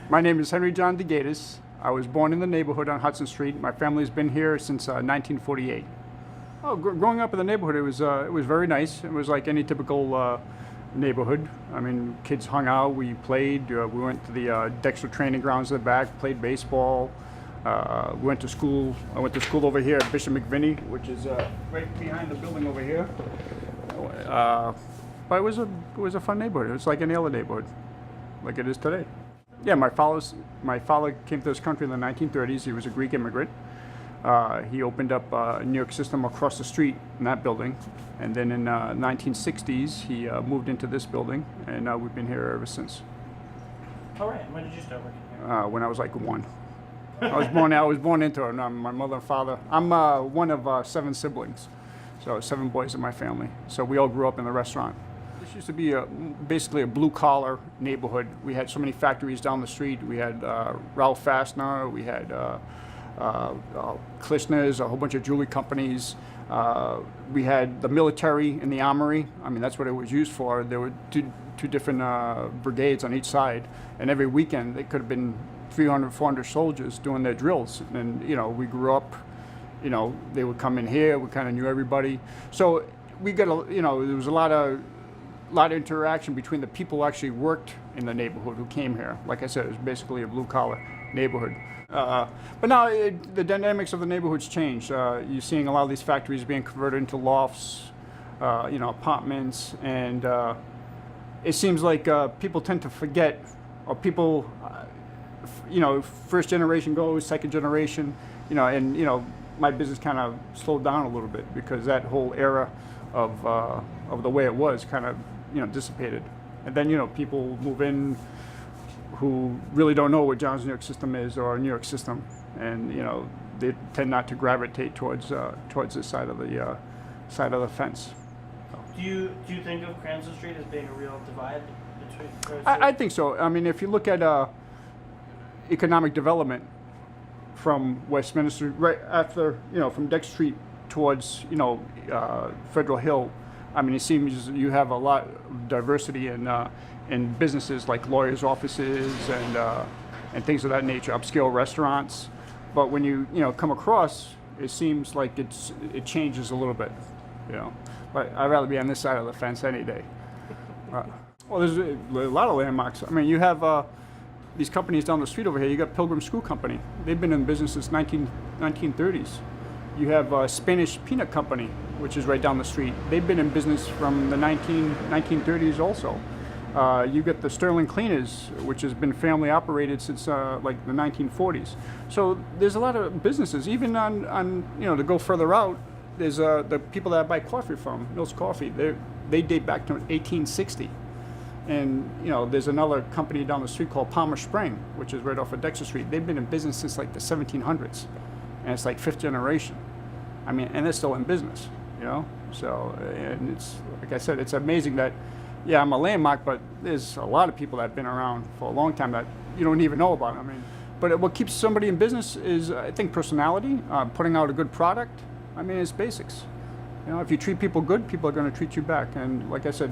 My name is Henry John DeGaitas. I was born in the neighborhood on Hudson Street. My family's been here since 1948. Oh, growing up in the neighborhood, it was very nice. It was like any typical neighborhood. I mean, kids hung out, we played. We went to the Dexter training grounds in the back, played baseball. We went to school. I went to school over here at Bishop McVinney, which is right behind the building over here. But it was a fun neighborhood. It was like any other neighborhood, like it is today. Yeah, my father came to this country in the 1930s. He was a Greek immigrant. He opened up a New York system across the street in that building. And then in 1960s, he moved into this building, and we've been here ever since. All right. When did you start working here? When I was like 1. I was born into it. My mother and father. I'm one of 7 siblings, so 7 boys in my family. So we all grew up in the restaurant. This used to be basically a blue-collar neighborhood. We had so many factories down the street. We had Ralph Fastener. We had Klishner's, a whole bunch of jewelry companies. We had the military and the armory. I mean, that's what it was used for. There were two different brigades on each side, and every weekend it could have been 300, 400 soldiers doing their drills. And we grew up. They would come in here. We kind of knew everybody. So we got there was a lot of interaction between the people who actually worked in the neighborhood who came here. Like I said, it was basically a blue-collar neighborhood. But now the dynamics of the neighborhood's changed. You're seeing a lot of these factories being converted into lofts, apartments, and it seems like people tend to forget, or people, first generation goes, second generation, and my business kind of slowed down a little bit because that whole era of the way it was kind of dissipated, and then people move in who really don't know what John's New York system is or New York system, and they tend not to gravitate towards this side of the fence. Do you think of Cranston Street as being a real divide between? I think so. I mean, if you look at economic development from Westminster, right after from Dexter Street towards Federal Hill, I mean, it seems you have a lot of diversity in businesses like lawyers' offices and things of that nature, upscale restaurants. But when you come across, it seems like it changes a little bit, But I'd rather be on this side of the fence any day. Well, there's a lot of landmarks. I mean, you have these companies down the street over here. You got Pilgrim Screw Company. They've been in business since 1930s. You have Spanish Peanut Company, which is right down the street. They've been in business from the 1930s also. You get the Sterling Cleaners, which has been family operated since like the 1940s. So there's a lot of businesses. Even on to go further out, there's the people that I buy coffee from, Mills Coffee. They date back to 1860. And there's another company down the street called Palmer Spring, which is right off of Dexter Street. They've been in business since like the 1700s, and it's like 5th generation. I mean, and they're still in business, So, and it's like I said, it's amazing that, yeah, I'm a landmark, but there's a lot of people that have been around for a long time that you don't even know about. I mean, but what keeps somebody in business is, I think, personality, putting out a good product. I mean, it's basics. If you treat people good, people are going to treat you back. And like I said,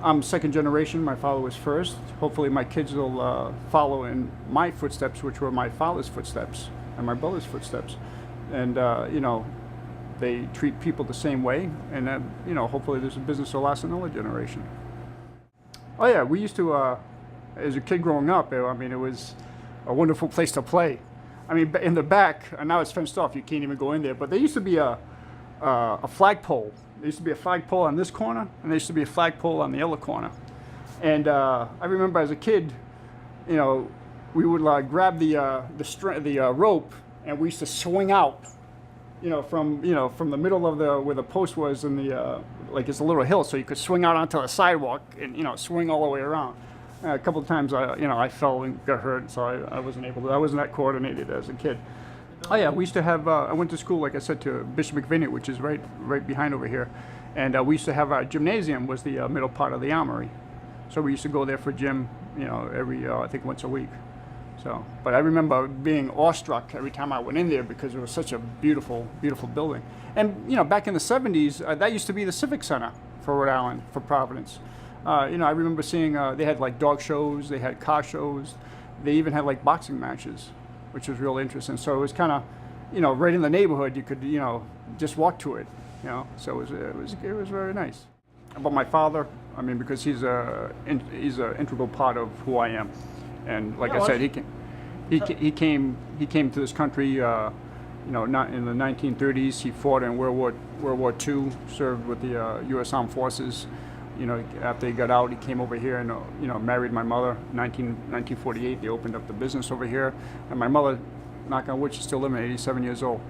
I'm second generation. My father was first. Hopefully, my kids will follow in my footsteps, which were my father's footsteps and my brother's footsteps. And they treat people the same way, and hopefully there's a business will last another generation. Oh yeah, we used to, as a kid growing up, I mean, it was a wonderful place to play. I mean, in the back, and now it's fenced off, you can't even go in there, but there used to be a flagpole. There used to be a flagpole on this corner, and there used to be a flagpole on the other corner. And I remember as a kid, we would grab the rope, and we used to swing out, from the middle of where the post was, and it's a little hill, so you could swing out onto the sidewalk and swing all the way around. A couple of times I fell and got hurt, so I wasn't able to. I wasn't that coordinated as a kid. Oh yeah, we used to have. I went to school, like I said, to Bishop McVinney, which is right behind over here, and we used to have our gymnasium was the middle part of the armory, so we used to go there for gym, every I think once a week. So, but I remember being awestruck every time I went in there because it was such a beautiful, beautiful building. And back in the 70s, that used to be the Civic Center for Rhode Island, for Providence. I remember seeing they had like dog shows, they had car shows, they even had like boxing matches, which was real interesting. So it was kind of, right in the neighborhood. You could, just walk to it. So it was very nice. About my father, I mean, because he's an integral part of who I am, and like I said, he came to this country, not in the 1930s. He fought in World War II, served with the U.S. Armed Forces. After he got out, he came over here and married my mother. 1948, they opened up the business over here, and my mother, knock on wood, she's still living, 87 years old,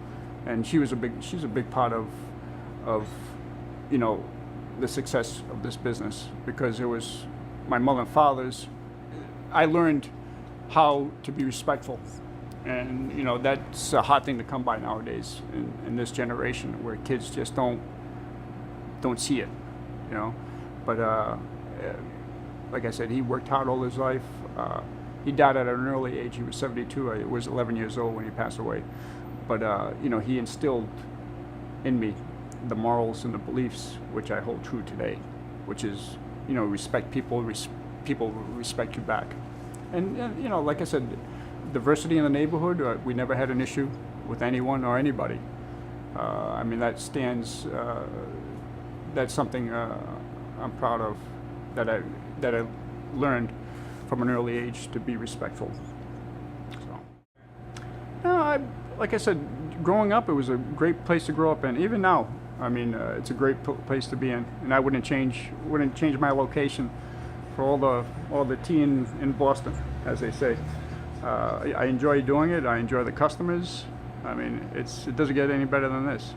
and she's a big part of the success of this business, because it was my mother and father's. I learned how to be respectful, and that's a hard thing to come by nowadays in this generation, where kids just don't see it, But like I said, he worked hard all his life. He died at an early age. He was 72. I was 11 years old when he passed away. But he instilled in me the morals and the beliefs which I hold true today, which is, respect people, people respect you back. And, like I said, diversity in the neighborhood, we never had an issue with anyone or anybody. I mean, that stands, that's something I'm proud of, that I learned from an early age, to be respectful. So, no, like I said, growing up, it was a great place to grow up in. Even now, I mean, it's a great place to be in, and I wouldn't change my location for all the tea in Boston, as they say. I enjoy doing it. I enjoy the customers. I mean, it doesn't get any better than this.